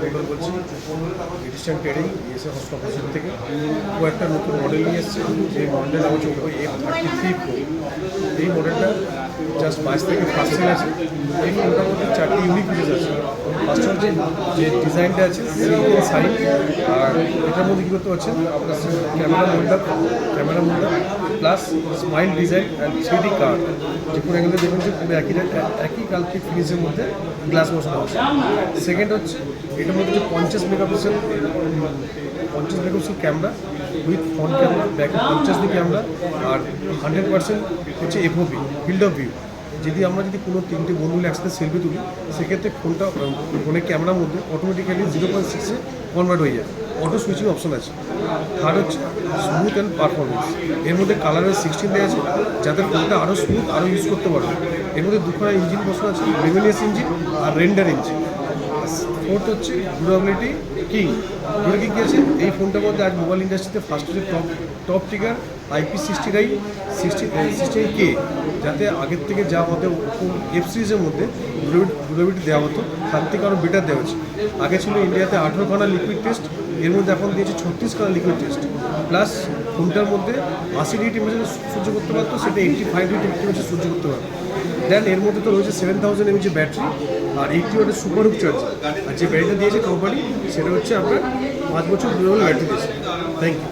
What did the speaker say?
বিপ্লব মন্ডল বলছি, resistant trading ESA host opposite থেকে। ও একটা নতুন মডেল নিয়ে এসেছে, যে মডেল হচ্ছে ওপো F33 Pro। এই মডেলটা জাস্ট 22 থেকে ফার্স্ট সেল আছে। এই ফোনটার মধ্যে 4টি ইউনিক ফিচার্স আছে। ফার্স্ট হচ্ছে যে ডিজাইনটা আছে সিঙ্গেল সাইড, আর এটার মধ্যে কী করতে পারছেন আপনার camera moulder plus smile design and 3D card, যে কোনো অ্যাঙ্গেলে দেখবেন যে পুরো একই কালকে ফিনিশের মধ্যে গ্লাস বসানো হচ্ছে। সেকেন্ড হচ্ছে এটার মধ্যে যে 50 megapixel camera with front camera, ব্যাকে 50 ক্যামেরা, আর 100% হচ্ছে এফওভি ফিল্ড অফ ভিউ। যদি আমরা কোনো 3টে বন্ধু মিলে একসাথে সেলফি তুলি, সেক্ষেত্রে ফোনের ক্যামেরার মধ্যে অটোমেটিক্যালি 0.6-এ কনভার্ট হয়ে যায়। অটো সুইচিং অপশন আছে। থার্ড হচ্ছে স্মুথ অ্যান্ড পারফরমেন্স। এর মধ্যে কালারের 16 দেওয়া আছে, যাতে ফোনটা আরও স্মুথ আরও ইউজ করতে পারবে। এর মধ্যে দুখানা ইঞ্জিন বসানো আছে, রেভেলিয়াস ইঞ্জিন আর রেন্ডার ইঞ্জিন। ফোর্থ হচ্ছে ডিউরেবিলিটি কিং। কি আছে এই ফোনটার মধ্যে আজ মোবাইল ইন্ডাস্ট্রিতে ফার্স্ট হচ্ছে টপ টিকার IP69 কে, যাতে আগের থেকে যা হতে এফ সিরিজের মধ্যে ডিউরেবিলিটি দেওয়া হতো, তার থেকে আরও বেটার দেওয়া হচ্ছে। আগে ছিল ইন্ডিয়াতে 18খানা লিকুইড টেস্ট, এর মধ্যে এখন দিয়েছে 36খানা লিকুইড টেস্ট। প্লাস ফোনটার মধ্যে 80 ডিগ্রি টেম্পারেচার সহ্য করতে পারতো, সেটা 85 ডিগ্রি টেম্পারেচার সহ্য করতে পারতো। দেন এর মধ্যে তো রয়েছে 7000 mAh ব্যাটারি আর 80 ওয়াটের সুপার হুক চার্জার। আর যে ব্যাটারিটা দিয়েছে কোম্পানি, সেটা হচ্ছে আপনার 5 বছর ডিউরেবল ব্যাটারি দিয়েছে। Thank you.